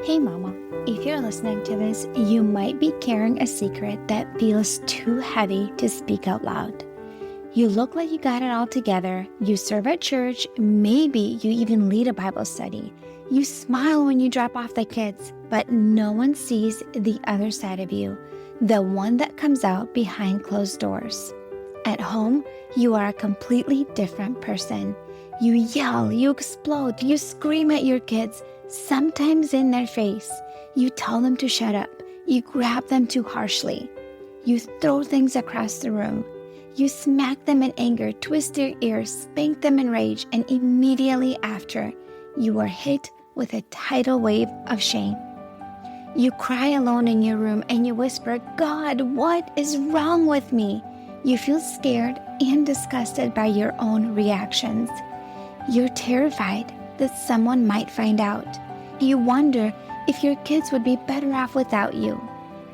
Hey mama, if you're listening to this, you might be carrying a secret that feels too heavy to speak out loud. You look like you got it all together, you serve at church, maybe you even lead a Bible study. You smile when you drop off the kids, but no one sees the other side of you, the one that comes out behind closed doors. At home, you are a completely different person. You yell, you explode, you scream at your kids, sometimes in their face. You tell them to shut up. You grab them too harshly. You throw things across the room. You smack them in anger, twist their ears, spank them in rage, and immediately after, you are hit with a tidal wave of shame. You cry alone in your room and you whisper, "God, what is wrong with me?" You feel scared and disgusted by your own reactions. You're terrified that someone might find out. You wonder if your kids would be better off without you.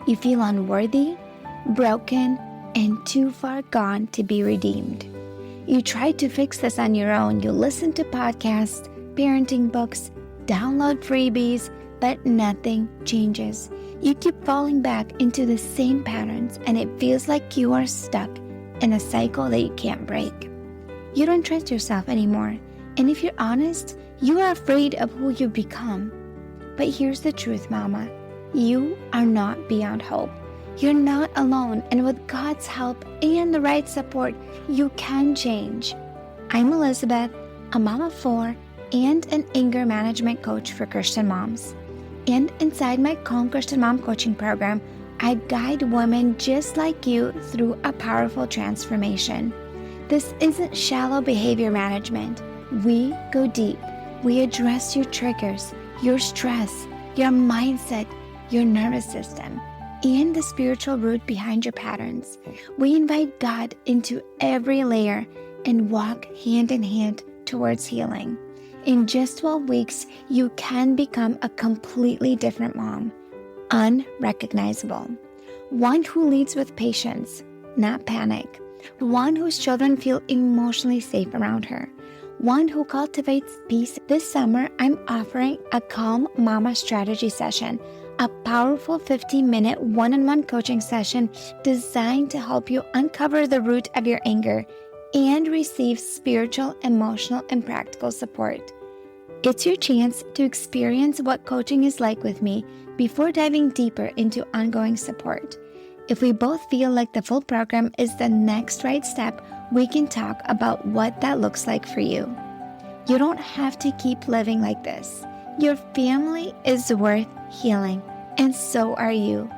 You feel unworthy, broken, and too far gone to be redeemed. You try to fix this on your own. You listen to podcasts, parenting books, download freebies, but nothing changes. You keep falling back into the same patterns, and it feels like you are stuck in a cycle that you can't break. You don't trust yourself anymore, and if you're honest, you are afraid of who you become. But here's the truth, Mama. You are not beyond hope. You're not alone, and with God's help and the right support, you can change. I'm Elizabeth, a mom of 4 and an anger management coach for Christian moms. And inside my Calm Christian Mom coaching program, I guide women just like you through a powerful transformation. This isn't shallow behavior management. We go deep. We address your triggers, your stress, your mindset, your nervous system, and the spiritual root behind your patterns. We invite God into every layer and walk hand in hand towards healing. In just 12 weeks, you can become a completely different mom, unrecognizable. One who leads with patience, not panic. One whose children feel emotionally safe around her. One who cultivates peace. This summer, I'm offering a Calm Mama strategy session, a powerful 15-minute one-on-one coaching session designed to help you uncover the root of your anger and receive spiritual, emotional, and practical support. It's your chance to experience what coaching is like with me before diving deeper into ongoing support. If we both feel like the full program is the next right step, we can talk about what that looks like for you. You don't have to keep living like this. Your family is worth healing, and so are you.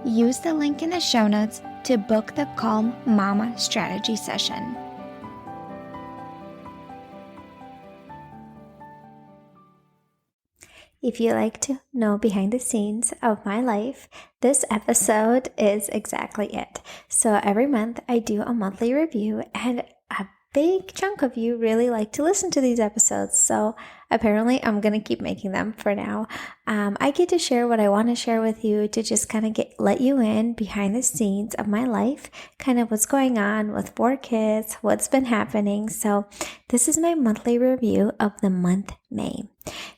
Use the link in the show notes to book the Calm Mama strategy session. If you like to know behind the scenes of my life, this episode is exactly it. So every month I do a monthly review, and a big chunk of you really like to listen to these episodes. So apparently I'm going to keep making them for now. I get to share what I want to share with you to just kind of let you in behind the scenes of my life, kind of what's going on with 4 kids, what's been happening. So this is my monthly review of the month May.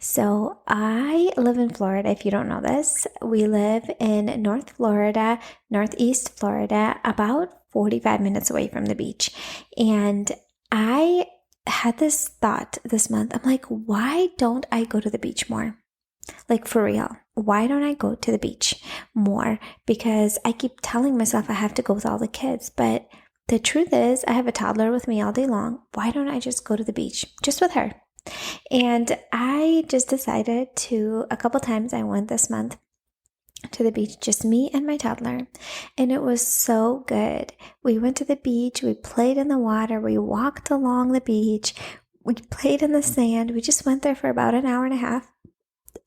So I live in Florida. If you don't know this, we live in North Florida, Northeast Florida, about 45 minutes away from the beach. And I had this thought this month. I'm like, why don't I go to the beach more? Like, for real, why don't I go to the beach more? Because I keep telling myself I have to go with all the kids. But the truth is, I have a toddler with me all day long. Why don't I just go to the beach just with her? And I just decided to, a couple times I went this month to the beach, just me and my toddler, and it was so good. We went to the beach, we played in the water, we walked along the beach, we played in the sand. We just went there for about an hour and a half,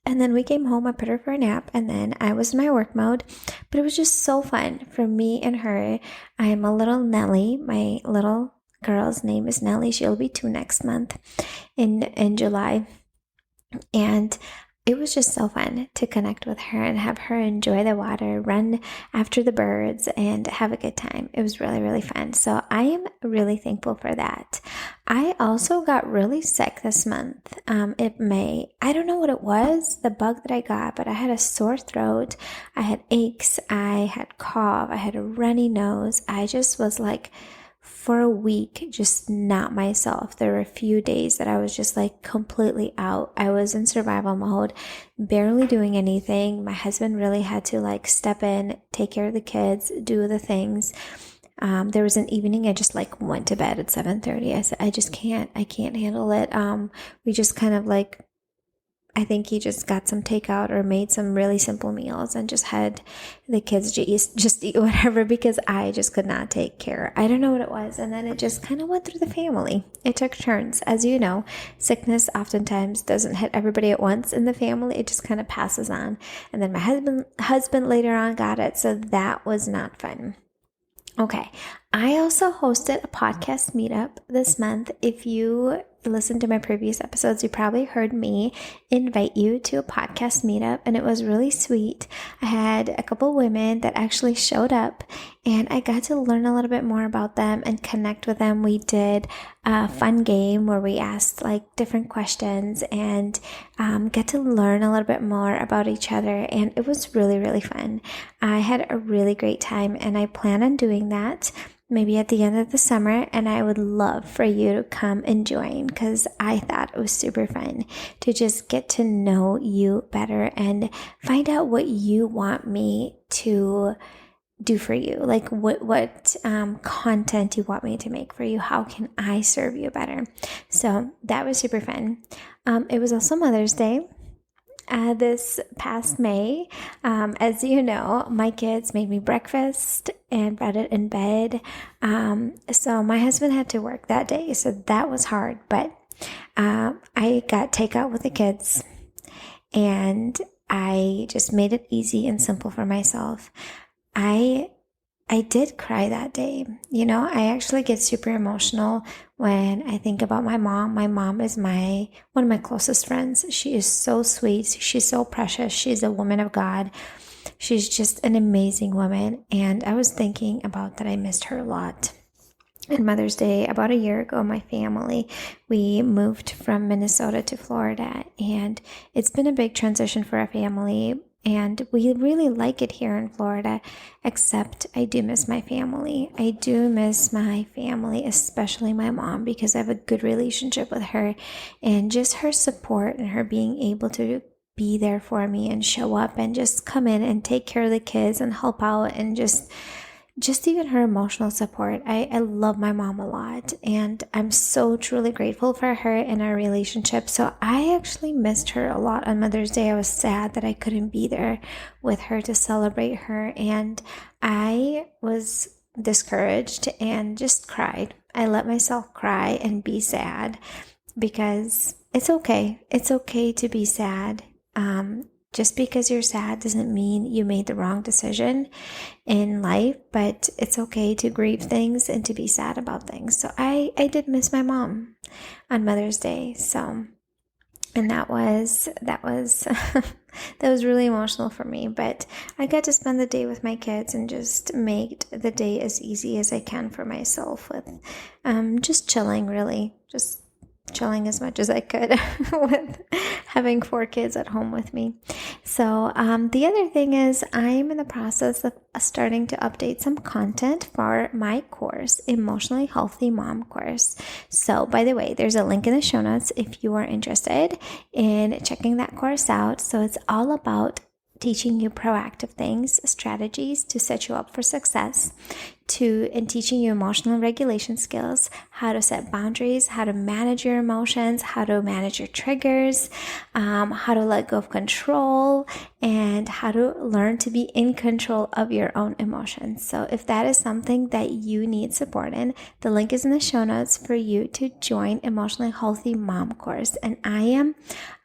and then we came home. I put her for a nap, and then I was in my work mode. But it was just so fun for me and her. I'm a little Nellie. My little girl's name is Nellie. She'll be 2 next month in July. And it was just so fun to connect with her and have her enjoy the water, run after the birds, and have a good time. It was really, really fun. So I am really thankful for that. I also got really sick this month in May. I don't know what it was, the bug that I got, but I had a sore throat. I had aches. I had cough. I had a runny nose. I just was like, for a week, just not myself. There were a few days that I was just like completely out. I was in survival mode, barely doing anything. My husband really had to like step in, take care of the kids, do the things. There was an evening I just like went to bed at 7:30. I said, I can't handle it. We just kind of like, I think he just got some takeout or made some really simple meals and just had the kids just eat whatever because I just could not take care. I don't know what it was. And then it just kind of went through the family. It took turns. As you know, sickness oftentimes doesn't hit everybody at once in the family. It just kind of passes on. And then my husband later on got it. So that was not fun. Okay. I also hosted a podcast meetup this month. If you listened to my previous episodes, you probably heard me invite you to a podcast meetup, and it was really sweet. I had a couple women that actually showed up, and I got to learn a little bit more about them and connect with them. We did a fun game where we asked like different questions and get to learn a little bit more about each other, and it was really, really fun. I had a really great time, and I plan on doing that maybe at the end of the summer, and I would love for you to come and join because I thought it was super fun to just get to know you better and find out what you want me to do for you, like what content you want me to make for you. How can I serve you better? So that was super fun. It was also Mother's Day. This past May, as you know, my kids made me breakfast and brought it in bed. So my husband had to work that day, so that was hard. But I got takeout with the kids, and I just made it easy and simple for myself. I did cry that day. You know, I actually get super emotional when I think about my mom. My mom is one of my closest friends. She is so sweet. She's so precious. She's a woman of God. She's just an amazing woman. And I was thinking about that I missed her a lot. On Mother's Day, about a year ago, my family, we moved from Minnesota to Florida. And it's been a big transition for our family. And we really like it here in Florida, except I do miss my family. I do miss my family, especially my mom, because I have a good relationship with her, and just her support and her being able to be there for me and show up and just come in and take care of the kids and help out and just even her emotional support. I love my mom a lot, and I'm so truly grateful for her and our relationship. So I actually missed her a lot on Mother's Day. I was sad that I couldn't be there with her to celebrate her, and I was discouraged and just cried. I let myself cry and be sad because it's okay. It's okay to be sad. Just because you're sad doesn't mean you made the wrong decision in life, but it's okay to grieve things and to be sad about things. So I did miss my mom on Mother's Day. So, and that was that was really emotional for me, but I got to spend the day with my kids and just make the day as easy as I can for myself with just chilling, really, just chilling as much as I could with having 4 kids at home with me. So the other thing is I'm in the process of starting to update some content for my course, Emotionally Healthy Mom course. So by the way, there's a link in the show notes if you are interested in checking that course out. So it's all about teaching you proactive things, strategies to set you up for success, and teaching you emotional regulation skills, how to set boundaries, how to manage your emotions, how to manage your triggers, how to let go of control, and how to learn to be in control of your own emotions. So if that is something that you need support in, the link is in the show notes for you to join Emotionally Healthy Mom course. And I am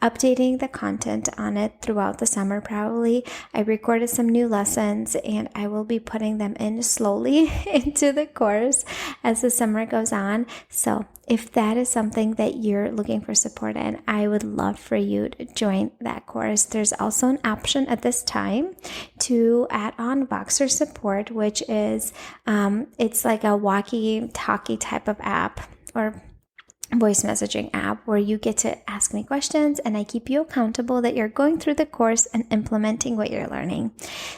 updating the content on it throughout the summer probably. I recorded some new lessons and I will be putting them in slowly into the course as the summer goes on. So if that is something that you're looking for support in, I would love for you to join that course. There's also an option at this time to add on Voxer support, which is it's like a walkie-talkie type of app or voice messaging app where you get to ask me questions and I keep you accountable that you're going through the course and implementing what you're learning.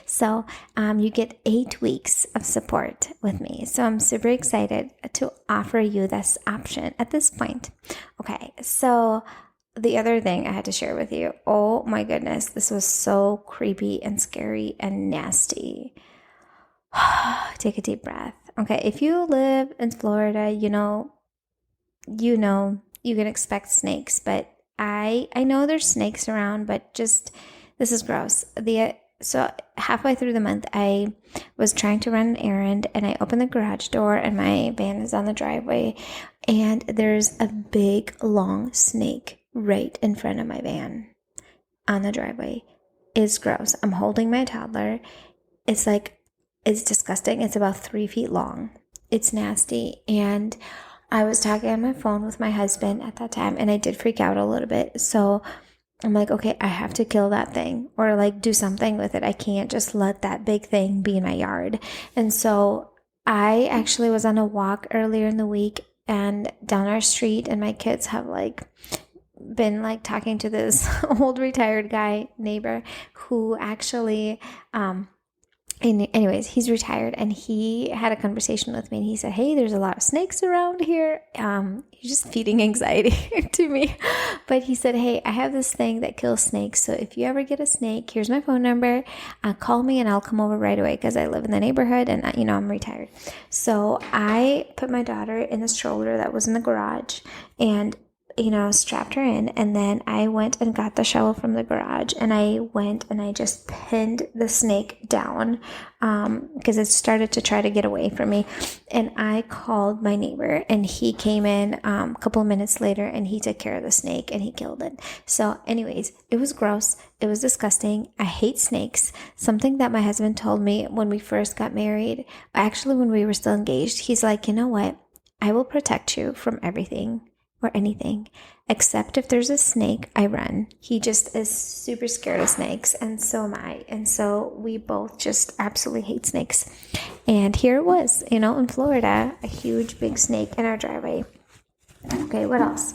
So you get 8 weeks of support with me. So I'm super excited to offer you this option at this point. Okay, so the other thing I had to share with you, oh my goodness, this was so creepy and scary and nasty. Take a deep breath. Okay, if you live in Florida, you can expect snakes, but I know there's snakes around, but just, this is gross. So halfway through the month, I was trying to run an errand and I opened the garage door and my van is on the driveway and there's a big long snake right in front of my van on the driveway. It's gross. I'm holding my toddler. It's disgusting. It's about 3 feet long. It's nasty. And I was talking on my phone with my husband at that time and I did freak out a little bit. So I'm like, okay, I have to kill that thing or like do something with it. I can't just let that big thing be in my yard. And so I actually was on a walk earlier in the week and down our street and my kids have been talking to this old retired neighbor who actually, anyways, he's retired and he had a conversation with me and he said, hey, there's a lot of snakes around here. He's just feeding anxiety to me. But he said, hey, I have this thing that kills snakes. So if you ever get a snake, here's my phone number. Call me and I'll come over right away because I live in the neighborhood and, I'm retired. So I put my daughter in the stroller that was in the garage and strapped her in, and then I went and got the shovel from the garage, and I went and I just pinned the snake down because it started to try to get away from me, and I called my neighbor, and he came in a couple of minutes later, and he took care of the snake, and he killed it. So anyways, it was gross. It was disgusting. I hate snakes. Something that my husband told me when we first got married, actually when we were still engaged, he's like, you know what? I will protect you from everything or anything, except if there's a snake, I run. He just is super scared of snakes, and so am I. And so we both just absolutely hate snakes. And here it was, in Florida, a huge big snake in our driveway. Okay, what else?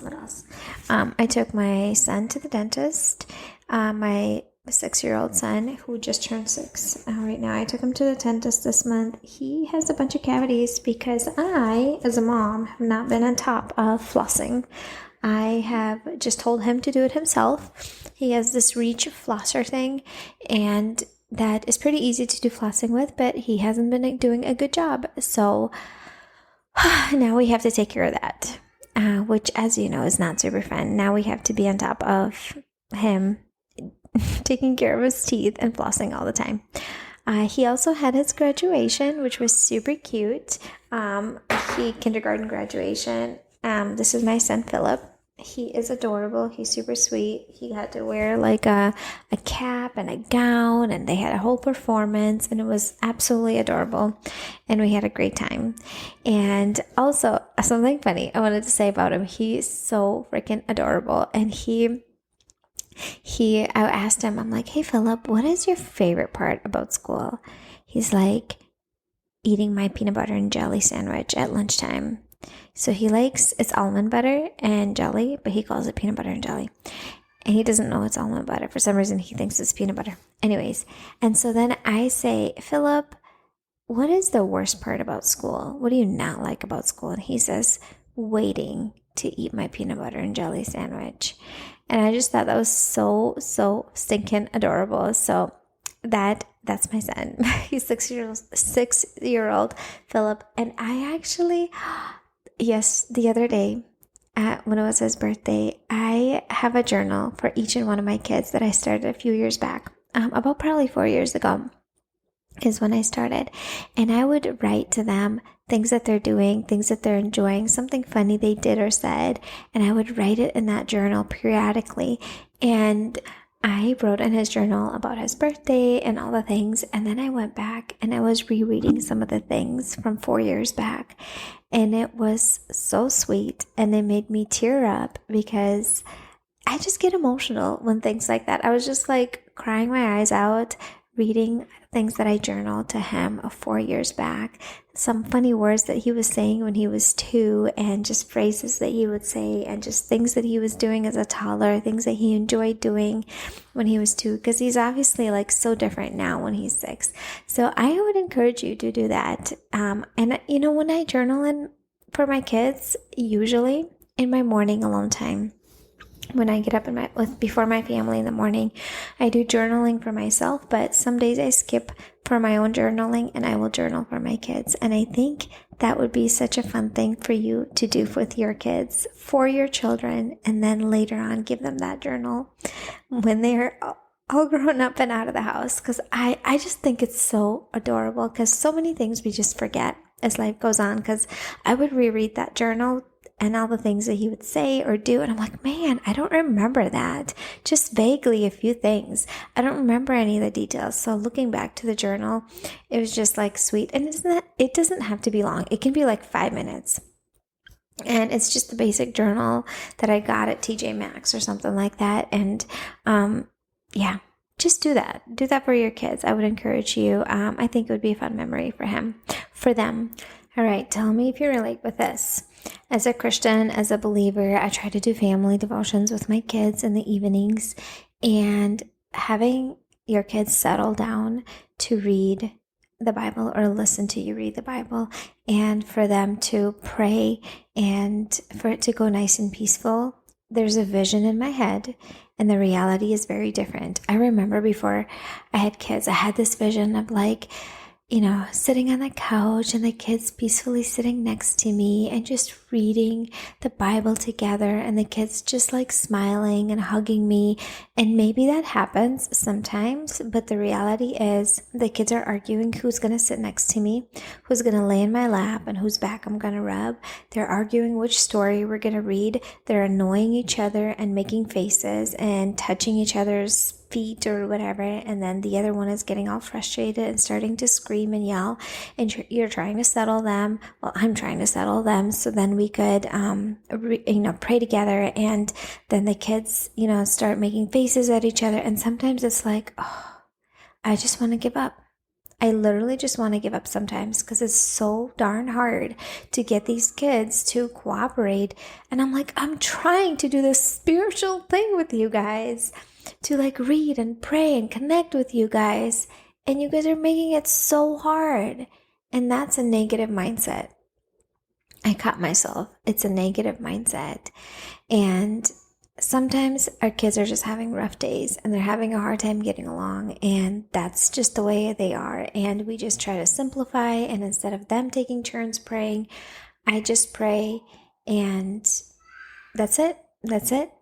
I took my son to the dentist, my 6-year-old son who just turned 6 right now. I took him to the dentist this month. He has a bunch of cavities because I, as a mom, have not been on top of flossing. I have just told him to do it himself. He has this Reach flosser thing, and that is pretty easy to do flossing with, but he hasn't been doing a good job. So now we have to take care of that, which, as you know, is not super fun. Now we have to be on top of him taking care of his teeth and flossing all the time. He also had his graduation, which was super cute. Kindergarten graduation. This is my son, Philip. He is adorable. He's super sweet. He had to wear a cap and a gown, and they had a whole performance, and it was absolutely adorable. And we had a great time. And also, something funny I wanted to say about him. He's so freaking adorable. And I asked him, I'm like, hey, Philip, what is your favorite part about school? He's like, eating my peanut butter and jelly sandwich at lunchtime. So he likes, it's almond butter and jelly, but he calls it peanut butter and jelly. And he doesn't know it's almond butter. For some reason, he thinks it's peanut butter. Anyways, and so then I say, Philip, what is the worst part about school? What do you not like about school? And he says, waiting to eat my peanut butter and jelly sandwich. And I just thought that was so stinking adorable. So that's my son. He's 6-year-old Philip. And I actually, yes, the other day, when it was his birthday, I have a journal for each and one of my kids that I started a few years back. About probably 4 years ago is when I started. And I would write to them things that they're doing, things that they're enjoying, something funny they did or said. And I would write it in that journal periodically. And I wrote in his journal about his birthday and all the things, and then I went back and I was rereading some of the things from 4 years back, and it was so sweet, and it made me tear up because I just get emotional when things like that. I was just like crying my eyes out, reading things that I journaled to him 4 years back. Some funny words that he was saying when he was 2, and just phrases that he would say, and just things that he was doing as a toddler, things that he enjoyed doing when he was 2, because he's obviously like so different now when he's 6. So I would encourage you to do that. And when I journal in for my kids, usually in my morning alone time, when I get up before my family in the morning, I do journaling for myself, but some days I skip for my own journaling and I will journal for my kids. And I think that would be such a fun thing for you to do with your kids, for your children, and then later on give them that journal when they're all grown up and out of the house. Because I just think it's so adorable, because so many things we just forget as life goes on. Because I would reread that journal and all the things that he would say or do, and I'm like, man, I don't remember that. Just vaguely a few things. I don't remember any of the details. So looking back to the journal, it was just like sweet. And it doesn't have to be long. It can be like 5 minutes. And it's just the basic journal that I got at TJ Maxx or something like that. And yeah, just do that. Do that for your kids. I would encourage you. I think it would be a fun memory for them. All right, tell me if you relate with this. As a Christian, as a believer, I try to do family devotions with my kids in the evenings, and having your kids settle down to read the Bible or listen to you read the Bible, and for them to pray and for it to go nice and peaceful. There's a vision in my head, and the reality is very different. I remember before I had kids, I had this vision of like, sitting on the couch and the kids peacefully sitting next to me and just reading the Bible together, and the kids just like smiling and hugging me. And maybe that happens sometimes, but the reality is the kids are arguing who's going to sit next to me, who's going to lay in my lap, and whose back I'm going to rub. They're arguing which story we're going to read. They're annoying each other and making faces and touching each other's feet or whatever, and then the other one is getting all frustrated and starting to scream and yell, and you're trying to settle them. Well, I'm trying to settle them so then we could pray together, and then the kids start making faces at each other, and sometimes it's like, oh, I just want to give up. I literally just want to give up sometimes, because it's so darn hard to get these kids to cooperate. And I'm like, I'm trying to do this spiritual thing with you guys, to like read and pray and connect with you guys, and you guys are making it so hard. And that's a negative mindset. I caught myself. It's a negative mindset. And sometimes our kids are just having rough days and they're having a hard time getting along, and that's just the way they are. And we just try to simplify, and instead of them taking turns praying, I just pray, and that's it.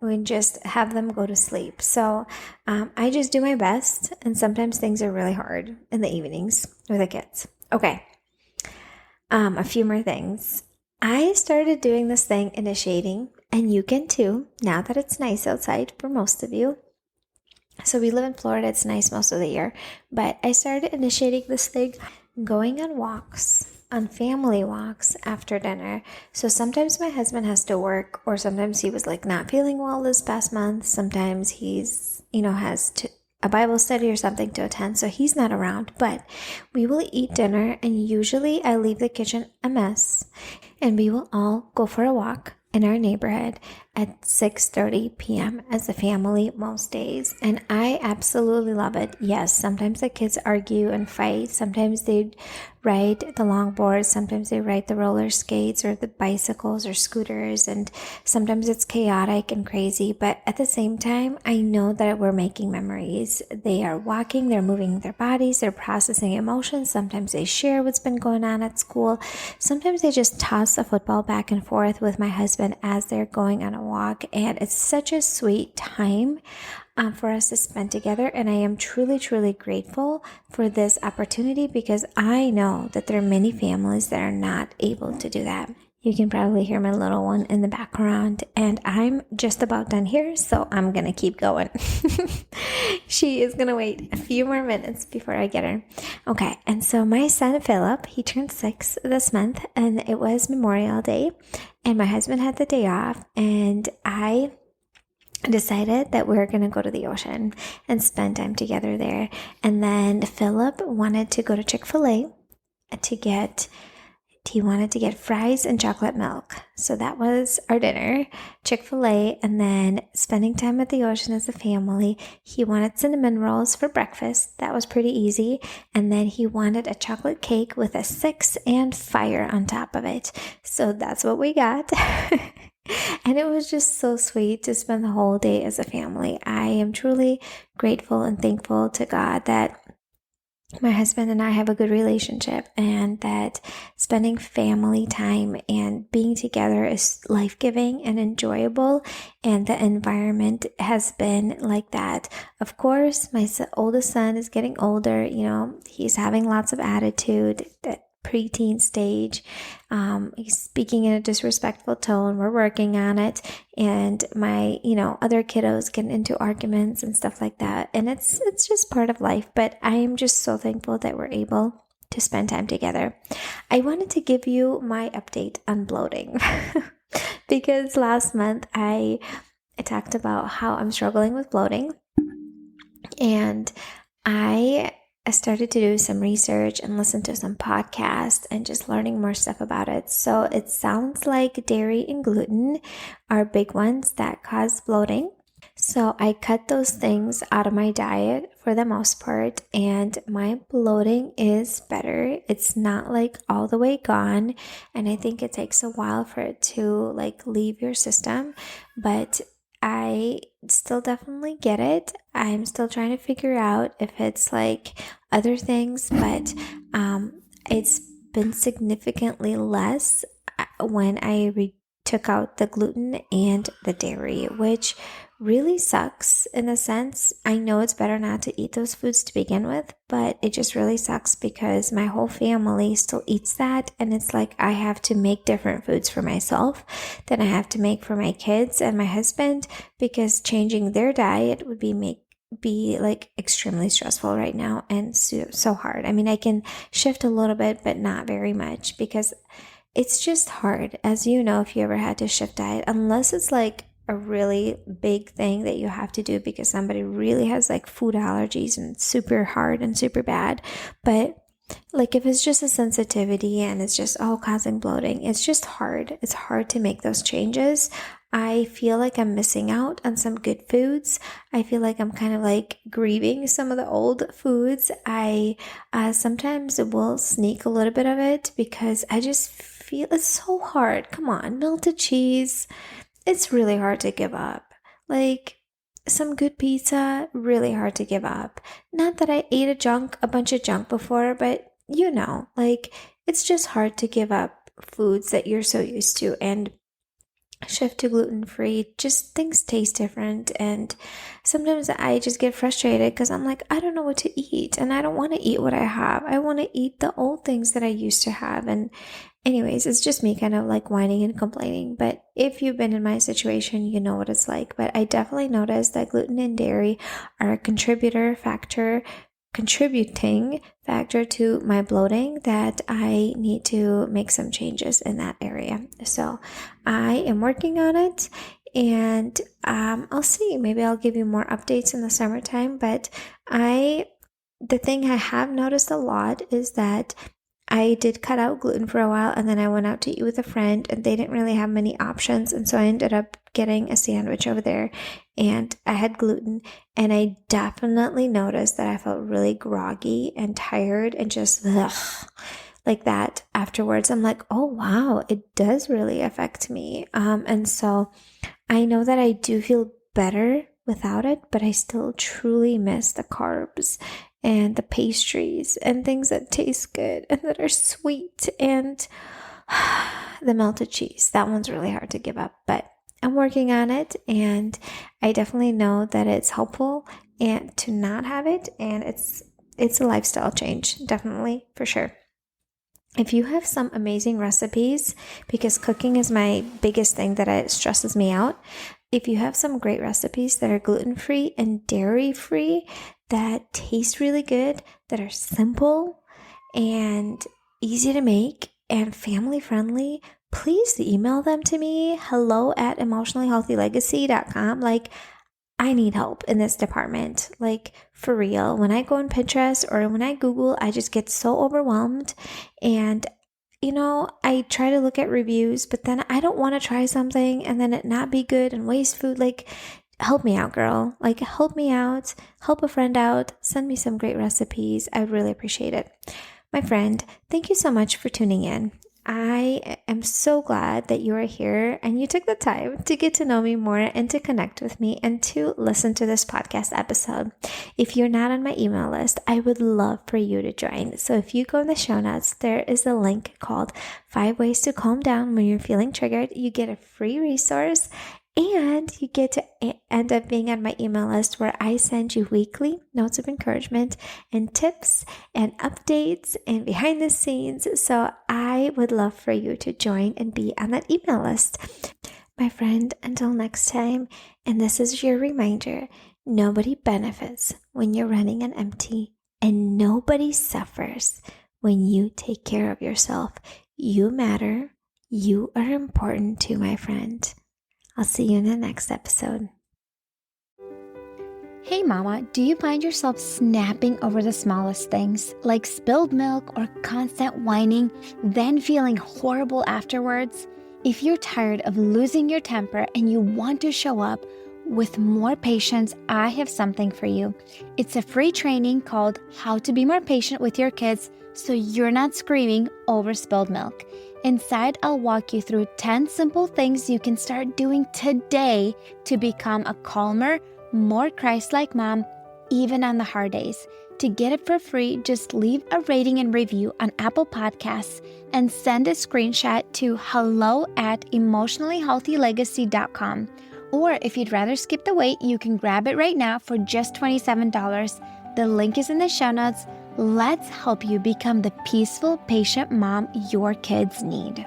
We just have them go to sleep. So I just do my best, and sometimes things are really hard in the evenings with the kids. Okay, a few more things. I started doing this thing, initiating, and you can too, now that it's nice outside for most of you. So we live in Florida, it's nice most of the year, but I started initiating this thing, going on walks, on family walks after dinner. So sometimes my husband has to work, or sometimes he was like not feeling well this past month. Sometimes he's, has a Bible study or something to attend, so he's not around, but we will eat dinner, and usually I leave the kitchen a mess, and we will all go for a walk in our neighborhood at 6:30 p.m. as a family most days. And I absolutely love it. Yes, sometimes the kids argue and fight. Sometimes they ride the longboards. Sometimes they ride the roller skates or the bicycles or scooters. And sometimes it's chaotic and crazy. But at the same time, I know that we're making memories. They are walking, they're moving their bodies, they're processing emotions. Sometimes they share what's been going on at school. Sometimes they just toss a football back and forth with my husband as they're going on a walk, and it's such a sweet time for us to spend together. And I am truly, truly grateful for this opportunity, because I know that there are many families that are not able to do that. You can probably hear my little one in the background, and I'm just about done here, so I'm going to keep going. She is going to wait a few more minutes before I get her. Okay, and so my son Philip, he turned 6 this month, and it was Memorial Day, and my husband had the day off, and I decided that we were going to go to the ocean and spend time together there. And then Philip wanted to go to Chick-fil-A he wanted to get fries and chocolate milk. So that was our dinner, Chick-fil-A, and then spending time at the ocean as a family. He wanted cinnamon rolls for breakfast. That was pretty easy. And then he wanted a chocolate cake with a 6 and fire on top of it. So that's what we got. And it was just so sweet to spend the whole day as a family. I am truly grateful and thankful to God that my husband and I have a good relationship, and that spending family time and being together is life-giving and enjoyable, and the environment has been like that. Of course, my oldest son is getting older. He's having lots of attitude, that preteen stage. He's speaking in a disrespectful tone. We're working on it. And my, other kiddos get into arguments and stuff like that. And it's just part of life. But I am just so thankful that we're able to spend time together. I wanted to give you my update on bloating because last month I talked about how I'm struggling with bloating, and I started to do some research and listen to some podcasts and just learning more stuff about it. So it sounds like dairy and gluten are big ones that cause bloating. So I cut those things out of my diet for the most part, and my bloating is better. It's not like all the way gone, and I think it takes a while for it to leave your system, but I still definitely get it. I'm still trying to figure out if it's other things, but it's been significantly less when I took out the gluten and the dairy, which really sucks in a sense. I know it's better not to eat those foods to begin with, but it just really sucks because my whole family still eats that, and it's like I have to make different foods for myself than I have to make for my kids and my husband, because changing their diet would be extremely stressful right now and so hard. I mean, I can shift a little bit, but not very much, because it's just hard. As you know, if you ever had to shift diet, unless it's a really big thing that you have to do because somebody really has food allergies and it's super hard and super bad. But if it's just a sensitivity and it's just causing bloating, it's just hard. It's hard to make those changes. I feel like I'm missing out on some good foods. I feel like I'm kind of grieving some of the old foods. I sometimes will sneak a little bit of it because I just feel it's so hard. Come on, melted cheese. It's really hard to give up. Some good pizza, really hard to give up. Not that I ate a bunch of junk before, but it's just hard to give up foods that you're so used to and shift to gluten-free. Just things taste different, and sometimes I just get frustrated because I'm I don't know what to eat, and I don't want to eat what I have. I want to eat the old things that I used to have. And anyways, it's just me kind of whining and complaining. But if you've been in my situation, you know what it's like. But I definitely noticed that gluten and dairy are a contributing factor to my bloating, that I need to make some changes in that area. So I am working on it, and I'll see. Maybe I'll give you more updates in the summertime. But the thing I have noticed a lot is that I did cut out gluten for a while, and then I went out to eat with a friend, and they didn't really have many options, and so I ended up getting a sandwich over there, and I had gluten, and I definitely noticed that I felt really groggy and tired and just like that afterwards. I'm oh wow, it does really affect me. And so I know that I do feel better without it, but I still truly miss the carbs and the pastries and things that taste good and that are sweet, and the melted cheese. That one's really hard to give up, but I'm working on it, and I definitely know that it's helpful and to not have it, and it's a lifestyle change, definitely, for sure. If you have some amazing recipes, because cooking is my biggest thing that stresses me out, if you have some great recipes that are gluten-free and dairy-free, that taste really good, that are simple and easy to make and family-friendly, please email them to me, hello@emotionallyhealthylegacy.com. Like, I need help in this department. Like, for real. When I go on Pinterest or when I Google, I just get so overwhelmed. And, I try to look at reviews, but then I don't want to try something and then it not be good and waste food. Like, help me out, girl. Like, help me out. Help a friend out. Send me some great recipes. I would really appreciate it. My friend, thank you so much for tuning in. I am so glad that you are here and you took the time to get to know me more and to connect with me and to listen to this podcast episode. If you're not on my email list, I would love for you to join. So if you go in the show notes, there is a link called 5 Ways to Calm Down When You're Feeling Triggered. You get a free resource and you get to end up being on my email list where I send you weekly notes of encouragement and tips and updates and behind the scenes. So I would love for you to join and be on that email list. My friend, until next time, and this is your reminder, nobody benefits when you're running on empty and nobody suffers when you take care of yourself. You matter. You are important too, my friend. I'll see you in the next episode. Hey mama, do you find yourself snapping over the smallest things, like spilled milk or constant whining, then feeling horrible afterwards? If you're tired of losing your temper and you want to show up with more patience, I have something for you. It's a free training called How to Be More Patient with Your Kids so you're not screaming over spilled milk. Inside, I'll walk you through 10 simple things you can start doing today to become a calmer, more Christ-like mom, even on the hard days. To get it for free, just leave a rating and review on Apple Podcasts and send a screenshot to hello@emotionallyhealthylegacy.com. Or if you'd rather skip the wait, you can grab it right now for just $27. The link is in the show notes. Let's help you become the peaceful, patient mom your kids need.